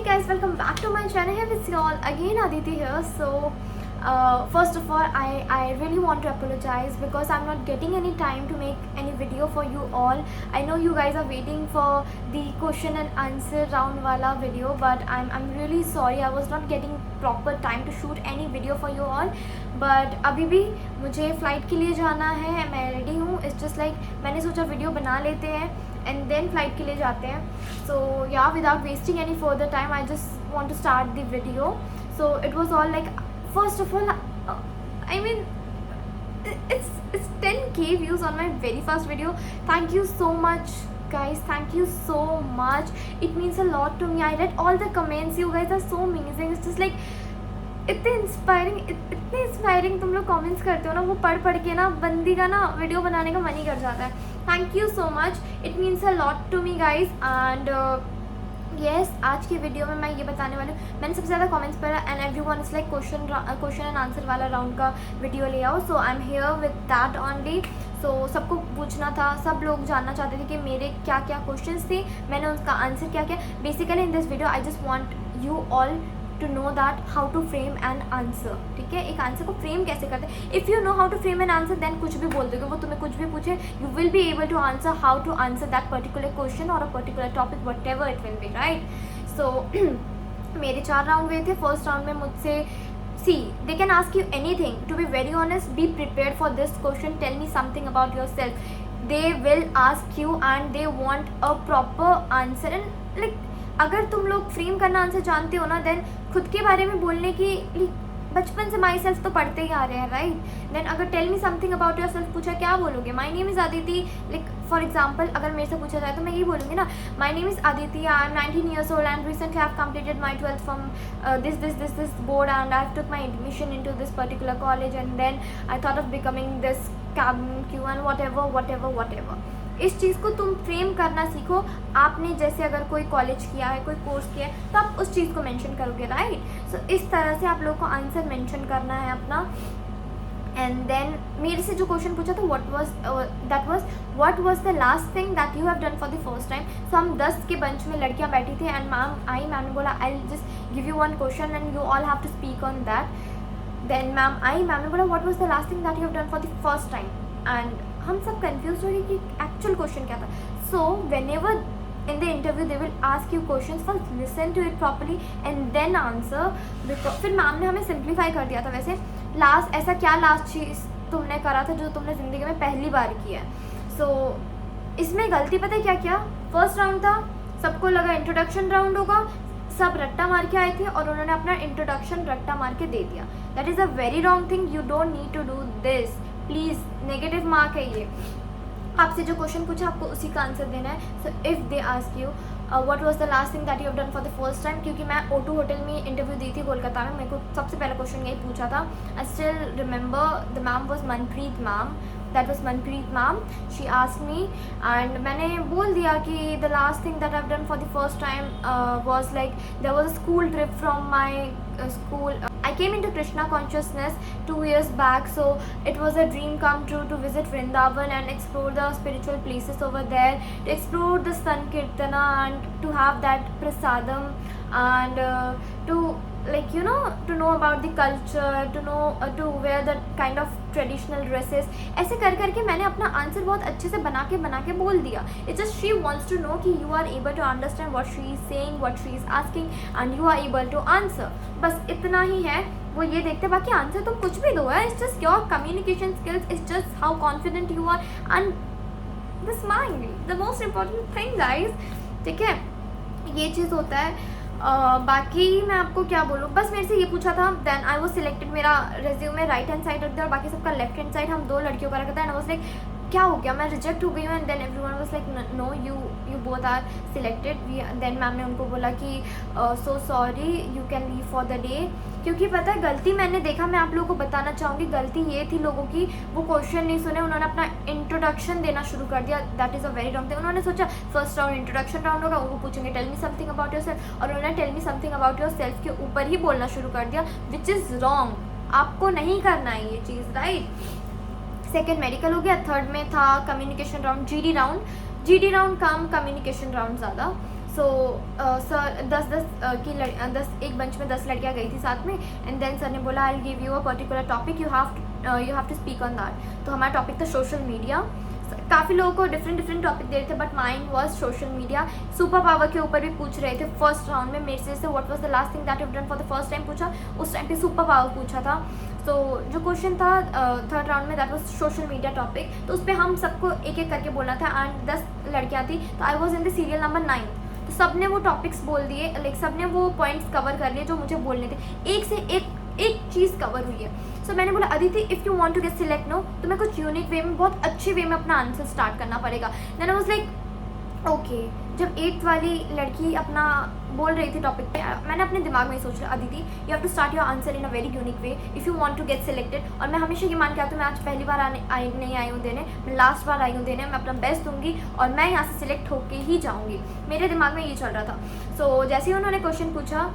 Hey guys, welcome back to my channel. Hey, it's y'all again, Aditi here. So first of all, I really want to apologize because I'm not getting any time to make any video for you all. I know you guys are waiting for the question and answer round wala video, but I'm really sorry. I was not getting proper time to shoot any video for you all. But अभी भी मुझे flight के लिए जाना है, मैं ready हूँ. It's just like मैंने सोचा वीडियो बना लेते हैं एंड देन फ्लाइट के लिए जाते हैं. So yeah without wasting any further time I just want to start the video. So it was all like first of all I mean it's 10k views on my very first video. Thank you so much guys, thank you so much. It means a lot to me. I read all the comments. You guys are so amazing. It's just like इतने inspiring तुम लोग comments करते हो ना, वो पढ़ के ना बंदी का ना वीडियो बनाने का मन ही कर जाता है. Thank you so much. It means a lot to me guys. And yes, आज की वीडियो में मैं ये बताने वाली हूँ. मैंने सबसे ज़्यादा कमेंट्स पढ़ा and everyone is like question and answer वाला राउंड का वीडियो ले आओ. So I am here with that only. So सबको पूछना था, सब लोग जानना चाहते थे कि मेरे क्या क्या क्वेश्चंस थे, मैंने उसका आंसर क्या किया. Basically in this video I just want you all to know that how to frame an answer. ठीक है, एक आंसर को फ्रेम कैसे करते हैं. If you know how to frame an answer then कुछ भी बोल दोगे, वो तुम्हें कुछ भी पूछे you will be able to answer how to answer that particular question और a particular topic whatever it will be, right. So मेरे 4 राउंड हुए थे. फर्स्ट राउंड में मुझसे see they can ask you anything. To be very honest, be prepare for this question. Tell me something about yourself. They will ask you and they want a proper answer. And like अगर तुम लोग frame करना answer जानते हो ना, then खुद के बारे में बोलने की बचपन से माई सेल्फ तो पढ़ते ही आ रहे हैं, राइट. देन अगर tell me something about yourself पूछा, क्या बोलोगे? My name is Aditi. Like for example अगर मेरे से पूछा जाए तो मैं यही बोलूँगी ना, माई name is Aditi, I am 19 years old and recently I have completed my 12th from this board and I have took my admission into this particular college and then I thought of becoming this cabin crew and whatever. इस चीज़ को तुम frame करना सीखो. आपने जैसे अगर कोई college किया है, कोई कोर्स किया है, तो आप उस चीज़ को मेंशन करोगे, राइट. सो इस तरह से आप लोगों को आंसर मेंशन करना है अपना. एंड देन मेरे से जो क्वेश्चन पूछा था what was the last thing that you have done for the first time. So हम 10 के बंच में लड़कियां बैठी थी एंड मैम ने बोला I just give you one question and you all have to speak on that. Then ma'am ने बोला what was the last thing that you have done for the first time. And हम सब confuse हो रहे कि actual question क्या था. So whenever in the interview they will ask you question, first listen to it properly and then answer. फिर ma'am ने हमें सिंप्लीफाई कर दिया था. वैसे लास्ट ऐसा क्या लास्ट चीज़ तुमने करा था जो तुमने ज़िंदगी में पहली बार किया है. सो इसमें गलती पता है क्या किया. फर्स्ट राउंड था, सबको लगा इंट्रोडक्शन राउंड होगा, सब रट्टा मार के आए थे और उन्होंने अपना इंट्रोडक्शन रट्टा मार के दे दिया. That is a very wrong thing. You don't need to do this. Please, negative mark है ये. आपसे जो क्वेश्चन पूछा आपको उसी का आंसर देना है. So if they ask you what was the last thing that you have done for the first time, क्योंकि मैं O2 होटल में इंटरव्यू दी थी कोलकाता में, मेरे को सबसे पहला क्वेश्चन यही पूछा था. I still remember the ma'am was Manpreet ma'am. That was Manpreet ma'am. She asked me and मैंने बोल दिया कि the last thing that I have done for the first time was like there was a school trip from my school. I came into Krishna consciousness 2 years back, so it was a dream come true to visit Vrindavan and explore the spiritual places over there, to explore the Sankirtana and to have that prasadam and to like to know about the culture, to know to wear the kind of traditional dresses. ऐसे कर करके मैंने अपना answer बहुत अच्छे से बना के बोल दिया. It's just she wants to know कि you are able to understand what she is saying, what she is asking and you are able to answer. बस इतना ही है. वो ये देखते बाकी आंसर तुम कुछ भी दो है. It's just your communication skills. It's just how confident you are and the smile, the most important thing guys. ठीक है, ये चीज़ होता है. बाकी मैं आपको क्या बोलूँ, बस मेरे से ये पूछा था. Then I was selected. मेरा रेज्यूमे राइट हैंड साइड रख दिया और बाकी सबका लेफ्ट हैंड साइड. हम 2 लड़कियों का रखा था एंड आई वाज लाइक क्या हो गया, मैं रिजेक्ट हो गई हूँ. And then everyone was like no you both are selected. Then ma'am ने उनको बोला कि so sorry you can leave for the day. क्योंकि पता है गलती मैंने देखा, मैं आप लोगों को बताना चाहूँगी, गलती ये थी लोगों की, वो क्वेश्चन नहीं सुने, उन्होंने अपना इंट्रोडक्शन देना शुरू कर दिया. That is a very wrong thing. उन्होंने सोचा फर्स्ट राउंड इंट्रोडक्शन राउंड होगा, वो पूछेंगे tell me something about yourself, और उन्होंने tell me something about yourself के ऊपर ही बोलना शुरू कर दिया, विच इज़ रॉन्ग. आपको नहीं करना है ये चीज़, राइट. सेकेंड मेडिकल हो गया. थर्ड में था कम्युनिकेशन राउंड, GD राउंड कम कम्युनिकेशन राउंड ज़्यादा. सो सर 10 एक बेंच में 10 लड़कियाँ गई थी साथ में, एंड देन सर ने बोला I will give you a particular topic, you have to speak on that. तो हमारा टॉपिक था सोशल मीडिया। काफ़ी लोगों को डिफरेंट टॉपिक दे रहे थे, but mind was social media. Super power के ऊपर भी पूछ रहे थे फर्स्ट राउंड में मेरे से what was the last thing that you done for the first time पूछा, उस टाइम पे सुपर पावर पूछा था। तो जो क्वेश्चन था थर्ड राउंड में that was social media topic, तो उस पर हम सबको एक एक करके बोलना था, एंड 10 लड़कियाँ थी, तो I was in the serial number 9। तो सब ने वो टॉपिक्स बोल दिए, लाइक सब ने वो पॉइंट्स कवर कर लिए जो मुझे बोलने थे, एक से एक चीज़ कवर हुई है। सो मैंने बोला Aditi if you want to get select no, तुम्हें कुछ यूनिक वे में, बहुत अच्छे वे में अपना आंसर स्टार्ट करना पड़ेगा। Then I was like okay. जब 8th वाली लड़की अपना बोल रही थी टॉपिक पे, मैंने अपने दिमाग में ही सोच लिया Aditi you have to start your answer in a very unique way if you want to get selected. और मैं हमेशा ये मान के आती हूँ, मैं आज पहली बार नहीं आई हूँ देने, मैं लास्ट बार आई हूँ देने, मैं अपना बेस्ट दूंगी और मैं यहाँ से सिलेक्ट होके ही जाऊँगी। मेरे दिमाग में ये चल रहा था। सो जैसे ही उन्होंने क्वेश्चन पूछा,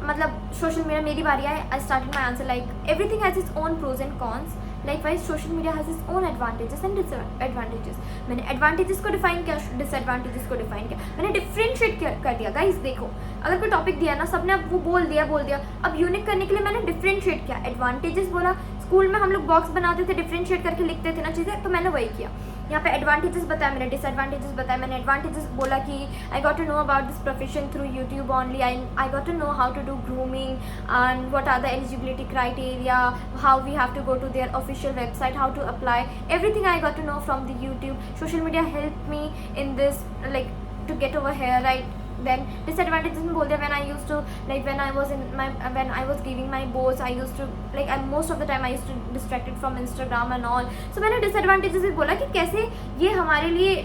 मतलब सोशल मीडिया, मेरी बारी आई, I started my answer like everything has its own pros and cons, likewise social media has its own advantages and disadvantages. मैंने एडवांटेजेस को डिफाइन किया, डिसएडवांटेजेस को डिफाइन किया, मैंने डिफ्रेंशिएट कर दिया। गाइस देखो, अगर कोई टॉपिक दिया ना, सबने अब वो बोल दिया, अब यूनिक करने के लिए मैंने डिफ्रेंशिएट किया। एडवांटेजेस बोला, स्कूल में हम लोग बॉक्स बनाते थे, डिफ्रेंशिएट करके लिखते थे ना चीज़ें, तो मैंने वही किया। यहाँ पे एडवांटेजेस बताया, मैंने डिसएडवांटेजेस बताया। मैंने एडवांटेजेस बोला कि I got to know about this profession through YouTube only, I got to know how to do grooming and what are the eligibility criteria, how we have to go to their official website, how to apply, everything I got to know from the YouTube. Social media help me in this like to get over here, right. Then disadvantages में बोल दिया, when I used to like when I was giving my boards, I used to like most of the time I used to distracted from Instagram and all. So मैंने disadvantages भी बोला कि कैसे ये हमारे लिए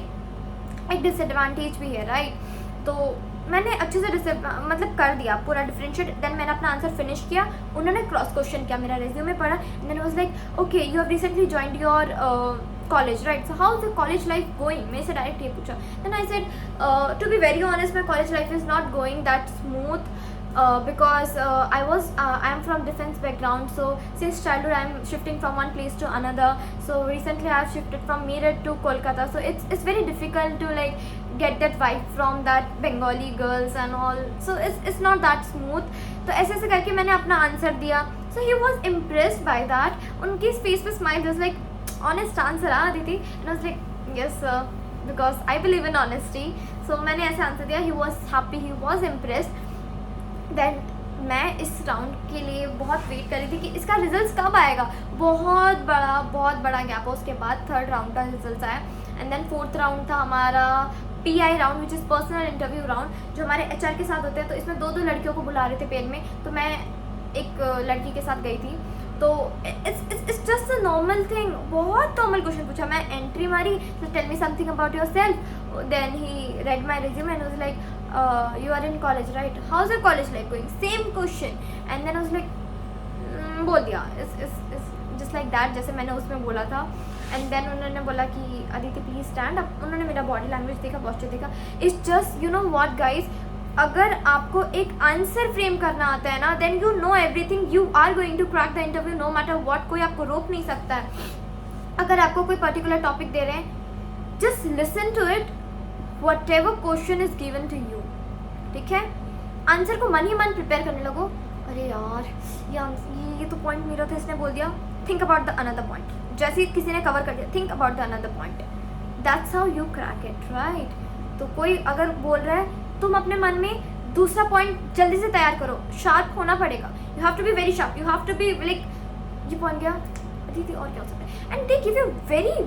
एक disadvantage भी है, right? तो मैंने अच्छे से मतलब कर दिया पूरा डिफरेंशिएट। देन मैंने अपना आंसर फिनिश किया, उन्होंने क्रॉस क्वेश्चन किया, मेरा रेज्यूमे पढ़ा, then was like okay you have recently joined your college, right, so how is the college life going, मेरे से डायरेक्ट ये पूछा। Then I said to be very honest my college life is not going that smooth because I am from defense background, so since childhood I am shifting from one place to another. So recently I have shifted from Meerut to Kolkata, so it's very difficult to like get that vibe from that Bengali girls and all, so it's not that smooth. तो ऐसे करके मैंने अपना answer दिया. So he was impressed by that. उनकी face पे smile was like honest answer दीदी, and I was like yes sir because I believe in honesty. So मैंने ऐसे आंसर दिया. He was happy, he was impressed. Then मैं इस round के लिए बहुत वेट कर रही थी कि इसका रिजल्ट कब आएगा. बहुत बड़ा गैप है. उसके बाद थर्ड राउंड का रिजल्ट आया, एंड देन फोर्थ राउंड था हमारा PI round which is personal interview round, जो हमारे HR के साथ होते हैं. तो इसमें दो लड़कियों को बुला रहे थे पेन में, तो मैं एक लड़की के साथ गई थी. तो it's just a normal thing. बहुत नॉर्मल क्वेश्चन पूछा. मैं एंट्री मारी, तो tell me something about yourself. Then he read my resume and was like you are in college, right? How's your college life going? Same question. And then I was like बोल दिया. It's just like that, जैसे मैंने उसमें बोला था. And then उन्होंने बोला कि अदिति प्लीज स्टैंड अप. उन्होंने मेरा बॉडी लैंग्वेज देखा, पोस्चर देखा. It's just you know what guys, अगर आपको एक आंसर फ्रेम करना आता है ना, then you know everything. You are going to crack the interview no matter what. कोई आपको रोक नहीं सकता है. अगर आपको कोई पर्टिकुलर टॉपिक दे रहे हैं, just listen to it, whatever question is given to you. ठीक है, आंसर को मन ही मन प्रिपेयर करने लगो. अरे यार ये तो पॉइंट मेरा था, इसने बोल दिया. Think about the another point. जैसे ही किसी ने कवर कर दिया, think about the another point. That's how you crack it, right. तो कोई अगर बोल रहा है, तुम अपने मन में दूसरा पॉइंट जल्दी से तैयार करो. शार्प होना पड़ेगा. You have to be very sharp. You have to be like ये पॉइंट गया दीदी और क्या हो सकता है. And they give you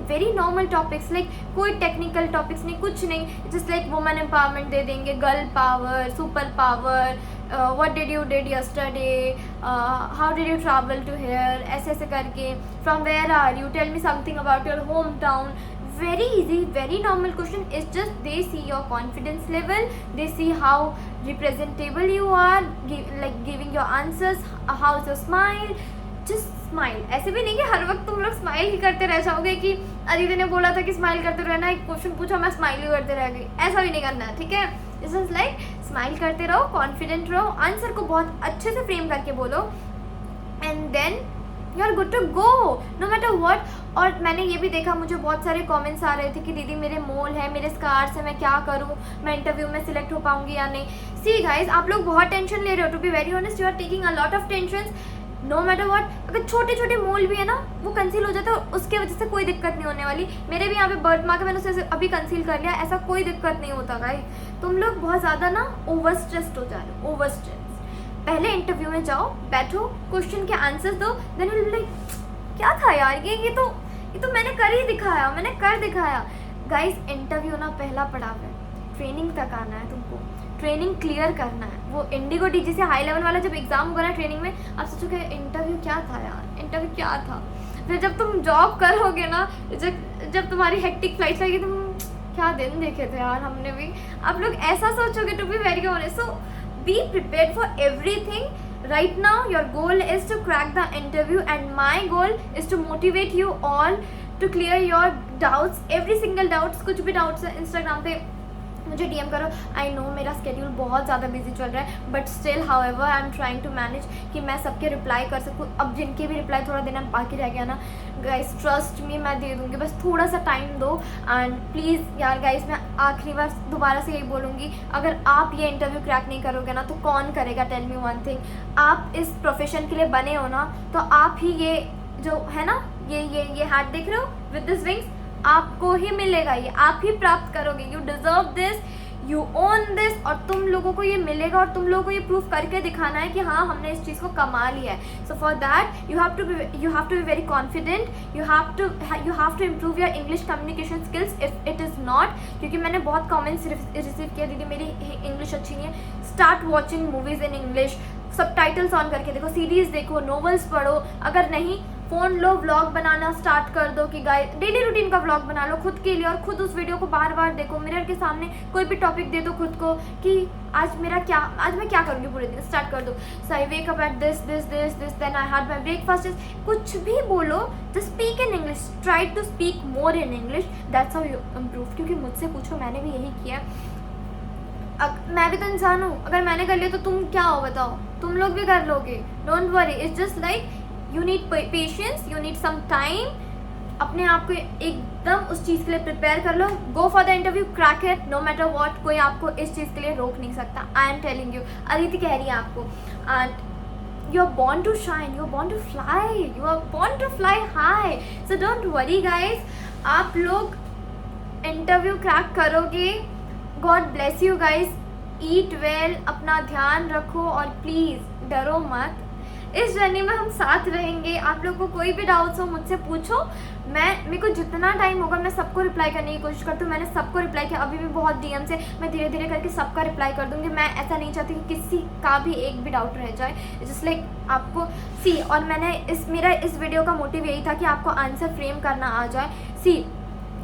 very normal topics, like कोई टेक्निकल टॉपिक्स नहीं, कुछ नहीं. जस्ट लाइक वुमेन एम्पावरमेंट दे देंगे, girl power, super power, what did you did yesterday, how did you travel to here, ऐसे करके. From where are you, tell me something about your home town. Very easy, very normal question. It's just they see your confidence level, they see how representable you are, like giving your answers, how's your smile. Just smile. ऐसे भी नहीं कि हर वक्त तुम लोग smile ही करते रह जाओगे कि अदिति ने बोला था कि स्माइल करते रहना, एक क्वेश्चन पूछा मैं स्माइल ही करते रह गई. ऐसा भी नहीं करना है, ठीक है. दिस इज लाइक स्माइल करते रहो, कॉन्फिडेंट रहो, आंसर को बहुत अच्छे से फ्रेम करके बोलो, and then you are good to go no matter what. और मैंने ये भी देखा, मुझे बहुत सारे कमेंट्स आ रहे थे कि दीदी मेरे मोल है, मेरे स्कार्स है, मैं क्या करूँ, मैं इंटरव्यू में सिलेक्ट हो पाऊंगी या नहीं. सी गाइज, आप लोग बहुत टेंशन ले रहे हो. To be very honest, you are taking a lot of tension. No matter what, अगर छोटे छोटे मोल भी है ना, वो कंसील हो जाता है और उसके वजह से कोई दिक्कत नहीं होने वाली. मेरे भी यहाँ पे बर्थ मार्क है, मैंने उसे अभी कंसील कर लिया, ऐसा कोई दिक्कत नहीं होता गाइस. तुम लोग बहुत ज़्यादा ना ओवर स्ट्रेस्ड हो जा रहे हो, ओवर स्ट्रेस. पहले इंटरव्यू में जाओ, बैठो, क्वेश्चन के आंसर्स दो, देन यू लाइक क्या था यार, ये तो मैंने कर ही दिखाया, मैंने कर दिखाया. गाइस, इंटरव्यू ना पहला पड़ाव है. ट्रेनिंग तक आना है तुमको, ट्रेनिंग क्लियर करना है. वो इंडिगो डीजी से हाई लेवल वाला जब एग्जाम होगा ना ट्रेनिंग में, आप सोचोगे इंटरव्यू क्या था यार, इंटरव्यू क्या था. फिर जब तुम जॉब करोगे ना, जब तुम्हारी हेक्टिक फ्लाइट लगेगी, तुम क्या दिन देखे थे यार हमने भी, आप लोग ऐसा सोचोगे. To be very honest, so be prepared for everything. Right now your goal is to crack the interview and my goal is to motivate you all to clear your doubts, every single doubts. कुछ भी doubts है Instagram पे मुझे DM करो. I know मेरा schedule बहुत ज़्यादा busy चल रहा है, but still however I am trying to manage कि मैं सबके रिप्लाई कर सकूँ. अब जिनके भी रिप्लाई थोड़ा देना बाकी रह गया ना गाइस, ट्रस्ट मी, मैं दे दूँगी, बस थोड़ा सा टाइम दो. एंड प्लीज़ यार गाइस, मैं आखिरी बार दोबारा से यही बोलूँगी, अगर आप ये इंटरव्यू क्रैक नहीं करोगे ना, तो कौन करेगा. टेल मी वन थिंग, आप इस प्रोफेशन के लिए बने हो ना, तो आप ही ये जो है ना, ये हार्ट देख रहे हो विद दिस विंग्स, आपको ही मिलेगा, ये आप ही प्राप्त करोगे. You deserve this, you own this. और तुम लोगों को ये मिलेगा और तुम लोगों को ये प्रूफ करके दिखाना है कि हाँ हमने इस चीज़ को कमा लिया है. So for that you have to be very confident. You have to improve your English communication skills if it is not. क्योंकि मैंने बहुत कमेंट्स रिसीव किया, दीदी मेरी इंग्लिश अच्छी नहीं है. Start watching movies in English, subtitles on करके देखो, सीरीज़ देखो, नॉवेल्स पढ़ो. अगर नहीं, फ़ोन लो, व्लॉग बनाना स्टार्ट कर दो कि गाइस डेली रूटीन का व्लॉग बना लो खुद के लिए, और खुद उस वीडियो को बार बार देखो. मिरर के सामने कोई भी टॉपिक दे दो खुद को कि आज मैं क्या करूँगी पूरे दिन. स्टार्ट कर दो. So I wake up at this, then I had my breakfast. कुछ भी बोलो, just speak in English, try to speak more in English. That's how you improve. क्योंकि मुझसे पूछो, मैंने भी यही किया. मैं भी तो इंसान हूँ, अगर मैंने कर लिया तो तुम क्या हो बताओ, तुम लोग भी कर लोगे. Don't worry, it's just like you need patience, you need some time. अपने आप को एकदम उस चीज़ के लिए प्रिपेयर कर लो. Go for the interview, crack it, no matter what. कोई आपको इस चीज़ के लिए रोक नहीं सकता. I am telling you, Aditi कह रही है आपको. And you are born to shine, you are born to fly, you are born to fly high. So don't worry guys, आप लोग इंटरव्यू क्रैक करोगे. God bless you guys. Eat well, अपना ध्यान रखो और प्लीज़ डरो मत. इस जर्नी में हम साथ रहेंगे. आप लोगों को कोई भी डाउट्स हो मुझसे पूछो. मेरे को जितना टाइम होगा मैं सबको रिप्लाई करने की कोशिश करती हूँ. मैंने सबको रिप्लाई किया, अभी भी बहुत डीएम से, मैं धीरे धीरे करके सबका रिप्लाई कर दूँगी. मैं ऐसा नहीं चाहती कि किसी का भी एक भी डाउट रह जाए. जस्ट लाइक आपको सी, और मैंने मेरा इस वीडियो का मोटिव यही था कि आपको आंसर फ्रेम करना आ जाए. सी,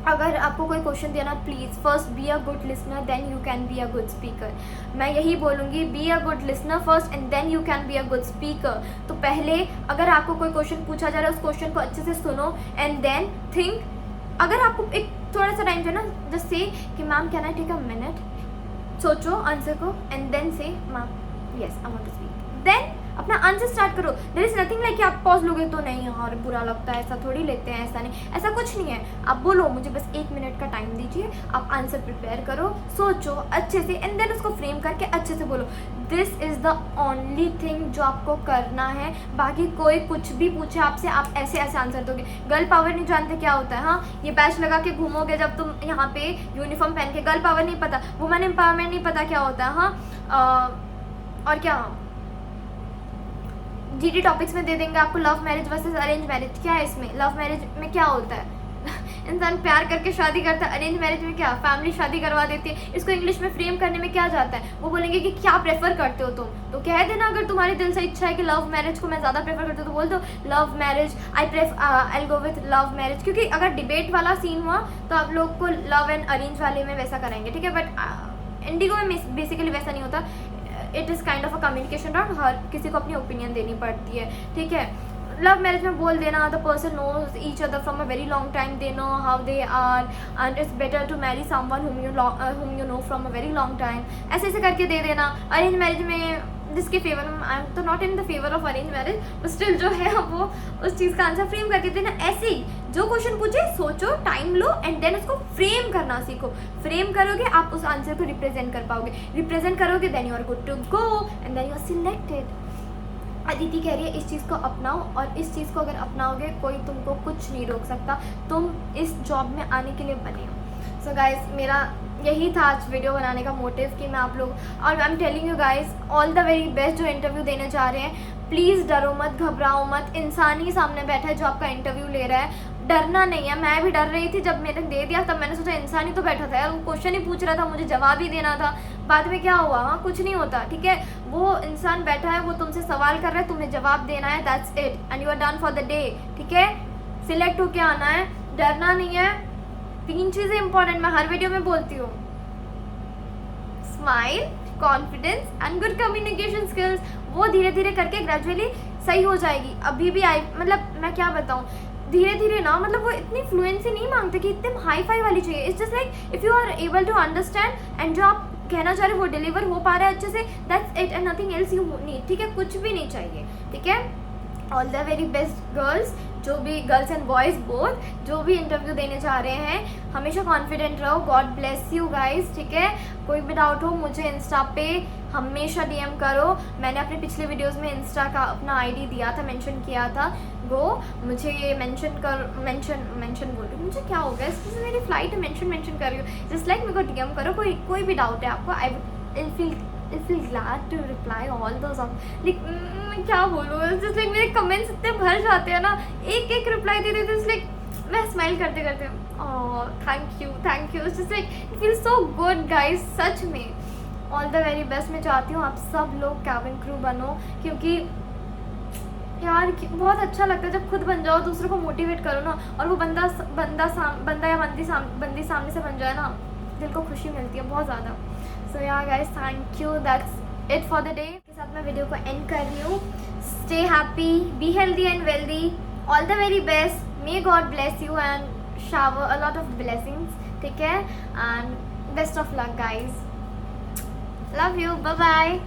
अगर आपको कोई क्वेश्चन देना, please first be a good listener, then you can be a good speaker. मैं यही बोलूँगी, be a good listener first and then you can be a good speaker. तो पहले अगर आपको कोई क्वेश्चन पूछा जा रहा है, उस क्वेश्चन को अच्छे से सुनो एंड देन थिंक. अगर आपको एक थोड़ा सा टाइम जो है ना, जस्ट से कि ma'am can I take a minute, सोचो आंसर को and then say ma'am yes I want to speak. देन अपना आंसर स्टार्ट करो. देयर इज नथिंग लाइक कि आप पॉज लोगे तो नहीं यार बुरा लगता है, ऐसा थोड़ी लेते हैं, ऐसा नहीं, ऐसा कुछ नहीं है. आप बोलो मुझे बस 1 मिनट का टाइम दीजिए, आप आंसर प्रिपेयर करो, सोचो अच्छे से एंड देन उसको फ्रेम करके अच्छे से बोलो. This is the only thing जो आपको करना है. बाकी कोई कुछ भी पूछे आपसे, आप ऐसे ऐसे आंसर दोगे. गर्ल पावर नहीं जानते क्या होता है. हाँ, ये बैच लगा के घूमोगे जब तुम यहाँ पे यूनिफॉर्म पहन के, गर्ल पावर नहीं पता, वुमेन एम्पावरमेंट नहीं पता क्या होता है. हाँ, और क्या जीडी टॉपिक्स में दे देंगे आपको, love marriage versus arrange marriage. क्या है इसमें, लव मैरिज में क्या होता है, इंसान प्यार करके शादी करता है. अरेंज मैरिज में क्या, फैमिली शादी करवा देती है. इसको इंग्लिश में फ्रेम करने में क्या जाता है. वो बोलेंगे कि क्या प्रेफर करते हो तुम, तो कह देना अगर तुम्हारे दिल से इच्छा है कि लव मैरिज को मैं ज़्यादा प्रेफर करती हूँ, तो बोल दो love marriage, I go with love marriage. क्योंकि अगर डिबेट वाला सीन हुआ तो आप लोग को लव एंड अरेंज वाले में वैसा कराएंगे, ठीक है. बट इंडिगो में बेसिकली वैसा नहीं होता. It is kind of a communication round. हर किसी को अपनी ओपिनियन देनी पड़ती है, ठीक है. लव मैरिज में बोल देना the person knows each other from a very long time, they know how they are and it's better to marry someone whom you know from a very long time. ऐसे ऐसे करके दे देना. Arrange marriage में जिसके favour में, I am तो not in the favour of arrange marriage, but still जो है वो उस चीज़ का आंसर फ्रेम करके देना। ऐसे ही जो क्वेश्चन पूछे सोचो, टाइम लो एंड देन उसको फ्रेम करना सीखो। फ्रेम करोगे आप उस आंसर को रिप्रेजेंट कर पाओगे, रिप्रेजेंट करोगे then you are good to go and then you are selected. Aditi कह रही है इस चीज़ को अपनाओ, और इस चीज़ को अगर अपनाओगे कोई तुमको कुछ नहीं रोक सकता, तुम इस जॉब में आने के लिए बने हो। सो गाइस, मेरा यही था आज वीडियो बनाने का मोटिव कि मैं आप लोग, और आई am telling you guys all the very best जो इंटरव्यू देने जा रहे हैं। प्लीज़ डरो मत, घबराओ मत, इंसान ही सामने बैठा है जो आपका इंटरव्यू ले रहा है, डरना नहीं है। मैं भी डर रही थी जब मैंने दे दिया, तब मैंने सोचा इंसान ही तो बैठा था यार, वो क्वेश्चन ही पूछ रहा था, मुझे जवाब ही देना था, बाद में क्या हुआ, हाँ कुछ नहीं होता, ठीक है। वो इंसान बैठा है, वो तुमसे सवाल कर रहा है, तुम्हें जवाब देना है, that's it and you are done for the day, ठीक है। सिलेक्ट होके आना है, डरना नहीं है। 3 चीज़ें इंपॉर्टेंट मैं हर वीडियो में बोलती हूँ, smile, confidence and good communication skills. वो धीरे धीरे करके ग्रेजुअली सही हो जाएगी। अभी भी मतलब मैं क्या बताऊँ, धीरे धीरे ना, मतलब वो इतनी फ्लुएंसी नहीं मांगते कि इतने हाई फाई वाली चाहिए। It's just like if you are able to understand and जो आप कहना चाह रहे हो वो डिलीवर हो पा रहा है अच्छे से, that's it and nothing else you need, ठीक है। कुछ भी नहीं चाहिए, ठीक है। All the very best girls, जो भी गर्ल्स एंड बॉयज़ बोथ जो भी इंटरव्यू देने जा रहे हैं, हमेशा कॉन्फिडेंट रहो। गॉड ब्लेस यू गाइज, ठीक है। कोई भी डाउट हो मुझे इंस्टा पे हमेशा डीएम करो। मैंने अपने पिछले वीडियोस में इंस्टा का अपना आईडी दिया था, मेंशन किया था, वो मुझे ये मेंशन बोल रही हूँ, मुझे क्या हो गया, इसमें मेरी फ्लाइट है, मेंशन कर रही हूँ। जस्ट लाइक मेरे को डीएम करो, कोई भी डाउट है आपको, आई feel glad to reply all those like मैं क्या बोलूँ, जस्ट लाइक मेरे कमेंट्स इतने भर जाते हैं ना, एक रिप्लाई दे देते हैं, लाइक मैं स्माइल करते करते thank you, just like it feel so good guys, सच में। All the very best. मैं चाहती हूँ आप सब लोग कैबिन क्रू बनो, क्योंकि यार बहुत अच्छा लगता है जब खुद बन जाओ, दूसरों को मोटिवेट करो ना, और वो बंदा या बंदी सामने से बन जाए ना, दिल को खुशी मिलती है बहुत ज़्यादा। सो यार guys, thank you, that's it for the day. के साथ मैं वीडियो को एंड कर रही हूँ। Stay happy, be healthy and wealthy, all the very best, may God bless you and shower a lot of blessings, ठीक है, and best of luck guys, love you, bye bye.